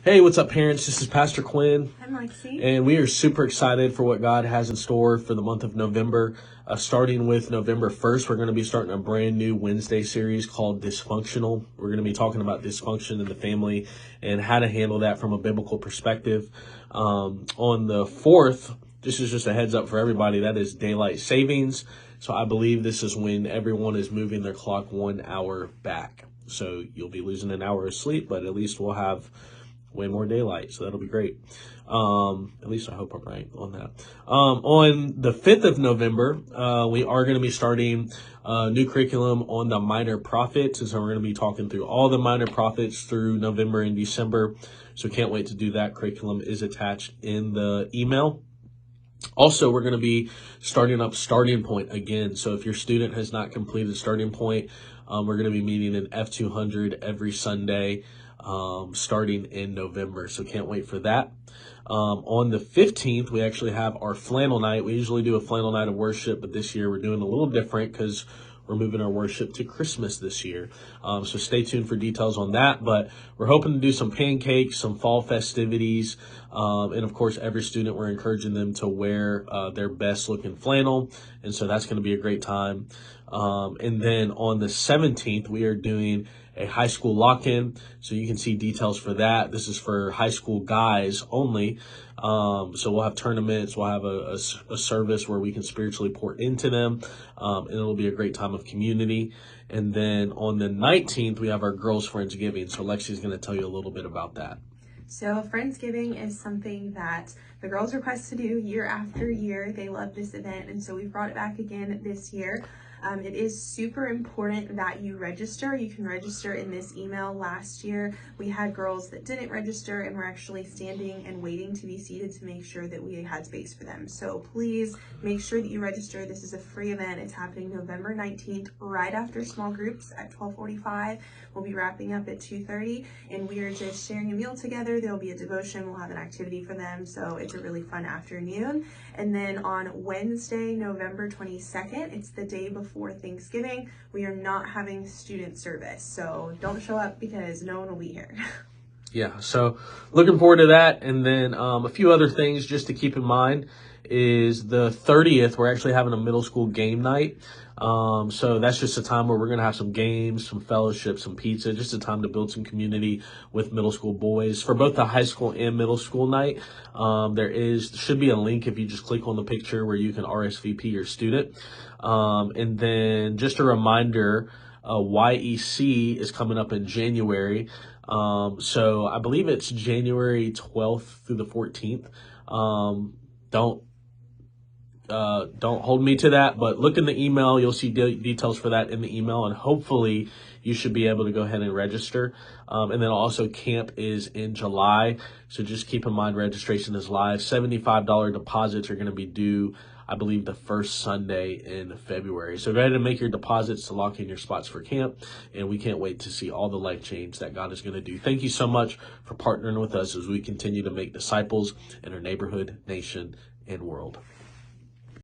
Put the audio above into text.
Hey, what's up, parents? This is Pastor Quinn, I'm Lexi. and we are super excited for what God has in store for the month of November. Starting with November 1st, we're going to be starting a brand new Wednesday series called Dysfunctional. We're going to be talking about dysfunction in the family and how to handle that from a biblical perspective. On the 4th, this is just a heads up for everybody, that is daylight savings. So I believe this is when everyone is moving their clock 1 hour back. So you'll be losing an hour of sleep, but at least we'll have way more daylight, so that'll be great. At least I hope I'm right on that. On the 5th of November, we are going to be starting a new curriculum on the minor prophets, and so we're going to be talking through all the minor prophets through November and December, so can't wait to do that. Curriculum is attached in the email. Also, we're going to be starting up Starting Point again. So if your student has not completed Starting Point, we're going to be meeting in F200 every Sunday starting in November. So can't wait for that. On the 15th, we actually have our flannel night. We usually do a flannel night of worship, but this year we're doing a little different because we're moving our worship to Christmas this year. So stay tuned for details on that. But we're hoping to do some pancakes, some fall festivities. And of course, every student, we're encouraging them to wear their best looking flannel. And so that's going to be a great time. And then on the 17th, we are doing a high school lock-in. So you can see details for that. This is for high school guys only. So we'll have tournaments, we'll have a service where we can spiritually pour into them, and it'll be a great time of community. And then on the 19th, we have our Girls Friendsgiving. So Lexi's going to tell you a little bit about that. So Friendsgiving is something that the girls request to do year after year. They love this event, and so we've brought it back again this year. It is super important that you register. You can register in this email. Last year, we had girls that didn't register and were actually standing and waiting to be seated to make sure that we had space for them. So please make sure that you register. This is a free event. It's happening November 19th, right after small groups at 12:45. We'll be wrapping up at 2:30, and we are just sharing a meal together. There'll be a devotion. We'll have an activity for them. So it's a really fun afternoon. And then on Wednesday, November 22nd, it's the day before Thanksgiving, we are not having student service. So don't show up because no one will be here. Yeah, so looking forward to that. And then a few other things just to keep in mind is the 30th, we're actually having a middle school game night. So that's just a time where we're going to have some games, some fellowship, some pizza, just a time to build some community with middle school boys. For both the high school and middle school night, should be a link if you just click on the picture where you can RSVP your student. And then just a reminder, YEC is coming up in January. So I believe it's January 12th through the 14th. Don't hold me to that, but look in the email. You'll see details for that in the email, and hopefully you should be able to go ahead and register. And then also camp is in July. So just keep in mind registration is live. $75 deposits are going to be due, I believe, the first Sunday in February. So go ahead and make your deposits to lock in your spots for camp. And we can't wait to see all the life change that God is going to do. Thank you so much for partnering with us as we continue to make disciples in our neighborhood, nation, and world.